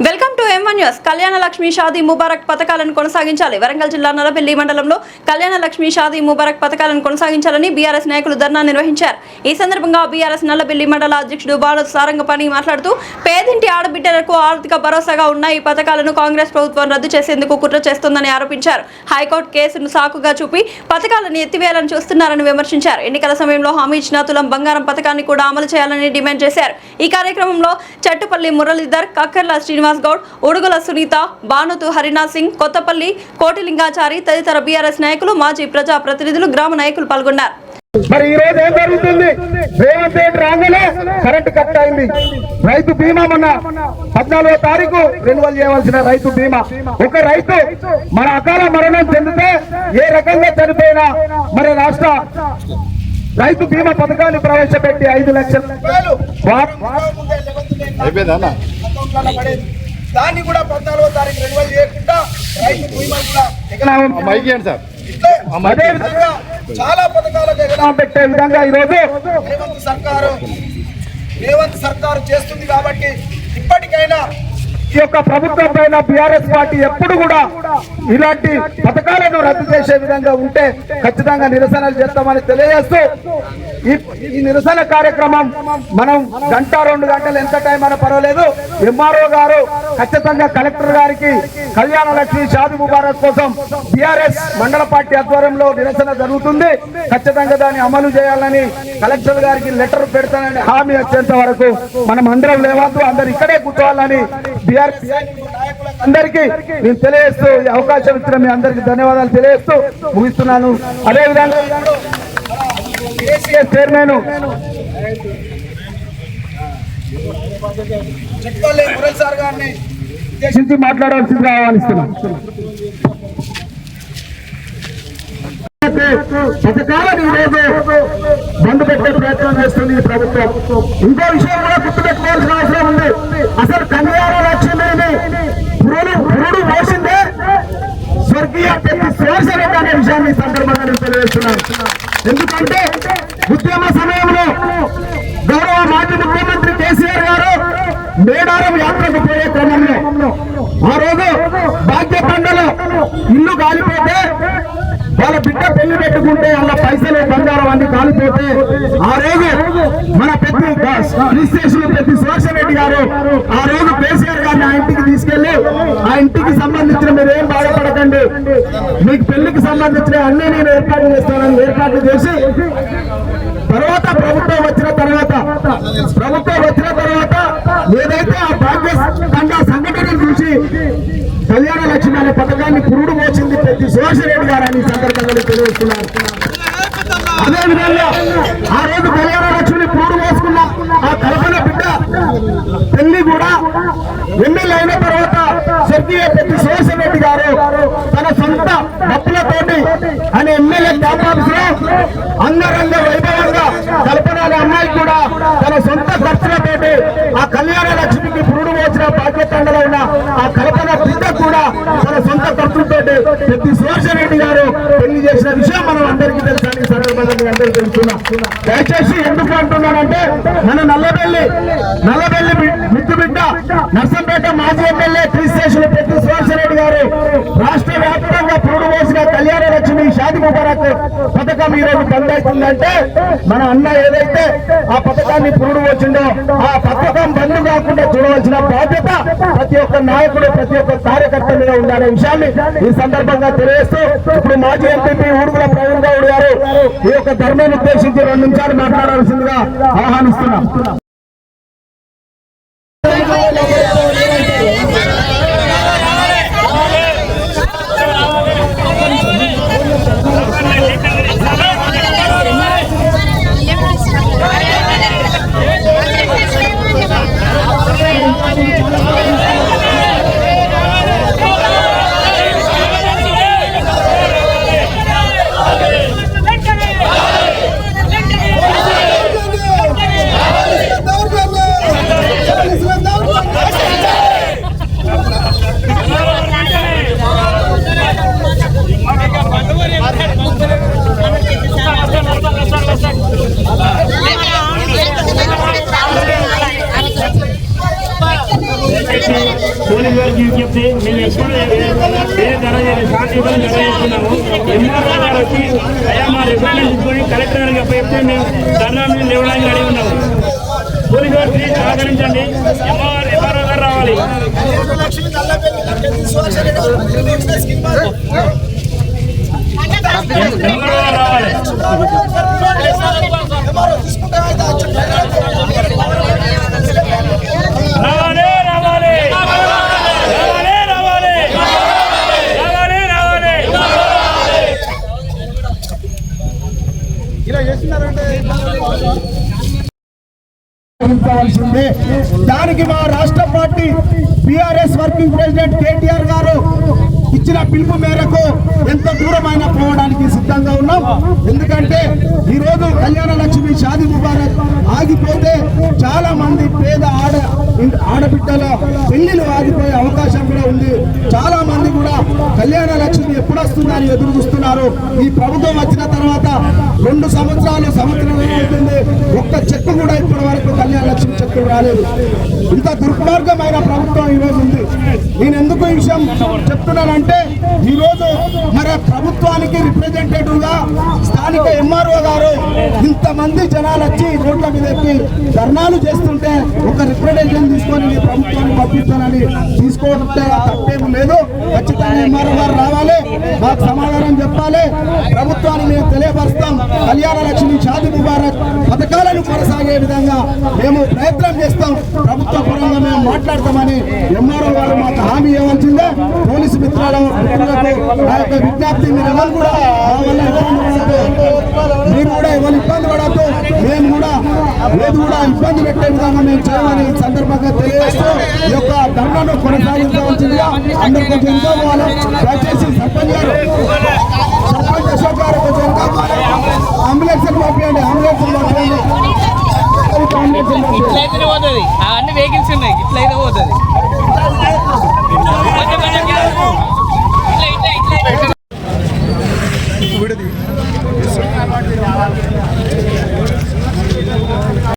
Welcome to M1 news. Kalyana Lakshmi Shaadi Mubarak పథకాలను కొనసాగించాలి. వరంగల్ జిల్లా నల్లబెల్లి మండలంలో కళ్యాణ లక్ష్మి షాదీ ముబారక్ పథకాలను కొనసాగించాలని బీఆర్ఎస్ నాయకులు ధర్నా నిర్వహించారు. ఈ సందర్భంగా బీఆర్ఎస్ నల్లబెల్లి మండల అధ్యక్షుడు బాలత్ సారంగపాణి మాట్లాడుతూ పేదింటి ఆడబిడ్డలకు ఆర్థిక భరోసాగా ఉన్న ఈ పథకాలను కాంగ్రెస్ ప్రభుత్వం రద్దు చేసేందుకు కుట్ర చేస్తోందని ఆరోపించారు. హైకోర్టు కేసును సాకుగా చూపి పథకాలను ఎత్తివేయాలని చూస్తున్నారని విమర్శించారు. ఎన్నికల సమయంలో హామీ ఇచ్చిన తులం బంగారం పథకాన్ని కూడా అమలు చేయాలని డిమాండ్ చేశారు. ఈ కార్యక్రమంలో చట్టుపల్లి మురళీధర్, కక్కర్ల శ్రీనివాస్ గౌడ్, ఉడుగుల సునీత, బానుతు హరినాథ్ సింగ్, కొత్తపల్లి కోటిలింగాచారి తదితర బీఆర్ఎస్ నాయకులు, మాజీ ప్రజా ప్రతినిధులు, గ్రామ నాయకులు పాల్గొన్నారు. మరి ఈ రోజు ఏం జరుగుతుంది? రేవంత్ రెడ్డి రాగానే కరెంట్ కట్ అయింది. రైతు బీమా మొన్న 14వ తారీఖు రెన్యువల్ చేయవలసిన రైతు బీమా, ఒక రైతు మన అకాల మరణం చెందితే ఏ రకంగా చనిపోయినా మరి రాష్ట్ర రైతు బీమా పథకాన్ని ప్రవేశపెట్టి 5 లక్షల దాన్ని కూడా 14వ తారీఖు రెన్యువల్ చేయకుండా రైతు బీమా కూడా అదే విధంగా చాలా పథకాలకు ఎగనాం పెట్టే విధంగా ఈరోజు రేవంత్ సర్కారు చేస్తుంది. కాబట్టి ఇప్పటికైనా ఈ యొక్క ప్రభుత్వం పైన బీఆర్ఎస్ పార్టీ ఎప్పుడు కూడా ఇలాంటి పథకాలను రద్దు చేసే విధంగా ఉంటే ఖచ్చితంగా నిరసనలు చేస్తామని తెలియజేస్తూ ఈ నిరసన కార్యక్రమం మనం 1-2 గంటలు ఎంత టైం అయినా పర్వాలేదు. ఎంఆర్ఓ గారు ఖచ్చితంగా కలెక్టర్ గారికి కళ్యాణ లక్ష్మి షాదీ ముబారక్ కోసం బీఆర్ఎస్ మండల పార్టీ ఆధ్వర్యంలో నిరసన జరుగుతుంది. ఖచ్చితంగా దాన్ని అమలు చేయాలని కలెక్టర్ గారికి లెటర్ పెడతానని హామీ వచ్చేంత వరకు మనం అందరం లేవద్దు, అందరు ఇక్కడే కూర్చోవాలని బీఆర్ఎస్ అందరికీ నేను తెలియజేస్తూ ఈ అవకాశం ఇచ్చిన మీ అందరికీ ధన్యవాదాలు తెలియజేస్తూ ముగిస్తున్నాను. అదేవిధంగా చైర్మన్ చట్టుపల్లి మురళి సార్ గారిని ఉద్దేశించి మాట్లాడవలసిందిగా ఆహ్వానిస్తున్నాం. పథకాలను ఈరోజు బంద్ పెట్టే ప్రయత్నం చేస్తుంది ఈ ప్రభుత్వం. ఇంకో విషయం కూడా గుర్తుపెట్టుకోవాల్సిన అవసరం ఉంది. అసలు కళ్యాణ లక్ష్మిని పురుడు మోసిందే స్వర్గీయ పెద్ద శివసేన అనే విషయాన్ని ఈ సందర్భంగా నేను తెలియజేస్తున్నాను. ఎందుకంటే ఉద్యమ సమయంలో గౌరవ మాజీ ముఖ్యమంత్రి కేసీఆర్ గారు మేడారం యాత్రకు పోయే క్రమంలో ఆ రోజు భాగ్యపండలో ఇల్లు కాలిపోతే వాళ్ళ బిడ్డ పెళ్లి పెట్టుకుంటే వాళ్ళ పైసలు బంగారం అన్ని కాలిపోతే ఆ రోజు మన పెద్ద సుదర్శన్ రెడ్డి గారు ఆ రోజు కేసీఆర్ గారిని ఆ ఇంటికి తీసుకెళ్లి ఆ ఇంటికి సంబంధించిన మీరు ఏం బాధపడకండి, మీకు పెళ్లికి సంబంధించిన అన్ని నేను ఏర్పాటు చేస్తానని ఏర్పాటు చేసి తర్వాత ప్రభుత్వం వచ్చిన తర్వాత ఏదైతే ఆ భాగ్య సంఘటనను చూసి కళ్యాణ లక్ష్మి అనే పథకాన్ని పురుడు మోచింది ప్రతి సుదర్శన్ రెడ్డి గారు అని సందర్భంగా తెలియజేస్తున్నారు. అదేవిధంగా ఆ రోజు కళ్యాణ లక్ష్మిని పురుడు మోసుకున్న ఆ కల్పన బిడ్డ పెళ్లి కూడా ఎమ్మెల్యే అయిన తర్వాత స్వర్గీయ ప్రతి సుదర్శన్ రెడ్డి గారు తన సొంత డబ్బులతోటి అని ఎమ్మెల్యే క్యాంప్ ఆఫీస్ లో అంగరంగ వైభవంగా కల్పన అనే అమ్మాయి కూడా తన సొంత ఖర్చులతోటి ఆ కళ్యాణ లక్ష్మికి పురుడు మోసిన బాధ్యతండలో ఉన్న ఆ కల్పన బిడ్డ కూడా తన సొంత ఖర్చులతోటి ప్రతి సుదర్శన్ రెడ్డి గారు పెళ్లి చేసిన విషయం మనం అందరికీ తెలుసని సందర్భంగా మీ అందరికీ తెలుసుకున్నాం. దయచేసి ఎందుకు అంటున్నానంటే మన నల్లబెల్లి మిత్తు బిడ్డ నర్సంపేట మాజీ ఎమ్మెల్యే క్రిస్టేషన్ ప్రతి సుదర్శన్ రెడ్డి గారు రాష్ట్ర వ్యాప్తంగా పురుడు మోసిన కళ్యాణ లక్ష్మి షాదీ ముబారక్ పథకం ఈ రోజు బంద్ అవుతుందంటే మన అన్న ఏదైతే ఆ పథకాన్ని పురుడు వచ్చిందో ఆ పథకం బంద్ కాకుండా చూడవలసిన బాధ్యత ప్రతి ఒక్క నాయకుడు ప్రతి ఒక్క కార్యకర్త మీద ఉండాలనే విషయాన్ని ఈ సందర్భంగా తెలియజేస్తూ ఇప్పుడు మాజీ ఎంపీ ఉడుగుల ప్రవీణ్ గౌడ్ గారు ఈ యొక్క ధర్మాన్ని ఉద్దేశించి 2 నిమిషాలు మాట్లాడాల్సిందిగా ఆహ్వానిస్తున్నాం. అందరికీ విజ్ఞప్తి, మేము ఎప్పుడు ఏ ధర శాంతియుతంగా ధర చేస్తున్నాము. ఎంఆర్ఓ గారు వచ్చి అయ్యా మా రిఫరెన్స్ తీసుకొని కలెక్టర్ గారికి అప్పచెప్తే మేము ధర్నా మీద లేవడానికి రెడీ ఉన్నాము. పోలీసు వారు ప్లీజ్ సహకరించండి. ఎంఆర్ఓ గారు రావాలి. ఎంఆర్ఓ గారు రావాలి. రావాలి రావాలి రావాలి రావాలి రావాలి రావాలి. ఇలా చేస్తున్నారంటే ఉంచవలసిందే. దానికి మా రాష్ట్ర party BRS working president KTR గారు ఇచ్చిన పిలుపు మేరకు ఎంత దూరమైనా పోవడానికి సిద్ధంగా ఉన్నాం. ఎందుకంటే ఈ రోజు కళ్యాణ లక్ష్మి షాదీ ముబారక్ ఆగిపోతే చాలా మంది పేద ఆడబిడ్డల పెళ్లిలు ఆగిపోయే అవకాశం కూడా ఉంది. చాలా మంది కూడా కళ్యాణ లక్ష్మి ఎప్పుడు వస్తుందని ఎదురు చూస్తున్నారు. ఈ ప్రభుత్వం వచ్చిన తర్వాత 2 సంవత్సరాలు అవుతుంది, ఒక్క చెక్కు కూడా ఇప్పటి వరకు కళ్యాణ లక్ష్మి చెక్కు రాలేదు. ఇంత దుర్మార్గమైన ప్రభుత్వం ఈ రోజు ఉంది. నేను ఎందుకు ఈ విషయం చెప్తున్నానంటే ఈ రోజు మరి ప్రభుత్వానికి రిప్రజెంటేటివ్ గా స్థానిక ఎంఆర్ఓ గారు ఇంతమంది జనాలు వచ్చి రోడ్ల మీద ఎక్కి ధర్నాలు చేస్తుంటే ఒక రిప్రజెంటేషన్ తీసుకొని ఈ ప్రభుత్వాన్ని పంపిస్తానని తీసుకోవడంటే తప్పేమీ లేదు. ఖచ్చితంగా ఎంఆర్ఓ గారు రావాలి, మాకు సమాధానం చెప్పాలి. ప్రభుత్వాన్ని మేము తెలియపరుస్తాం. కళ్యాణ లక్ష్మి షాదీ ముబారక్ పథకాలను కొనసాగే విధంగా మేము ప్రయత్నం చేస్తాం. ప్రభుత్వ పరంగా మేము మాట్లాడతామని ఎంఆర్ఓ గారు మాకు హామీ ఇవ్వాల్సిందే. పోలీసు మిత్రులకు నా యొక్క విజ్ఞప్తి, మీరు ఎవరు కూడా మీరు కూడా ఎవరు ఇబ్బంది పడద్దు, మేము కూడా ఏది కూడా ఇబ్బంది పెట్టే విధంగా మేము చేయమని ఈ సందర్భంగా తెలియజేస్తూ ఈ యొక్క ధర్నాను కొనసాగించవలసిందిగా అందరూ కొంచెం ఇంకా పోవాలి. దయచేసి సర్పంచ్ గారు, సర్పంచ్ అశోక్ గారు కొంచెం ఇంకా పోవాలి. అంబులెన్స్ పంపించండి, అంబులెన్స్ పంపించండి. ఇట్లయితేనే పోతుంది, అన్ని వెహికల్స్ ఉన్నాయి, ఇట్లయితే పోతుంది.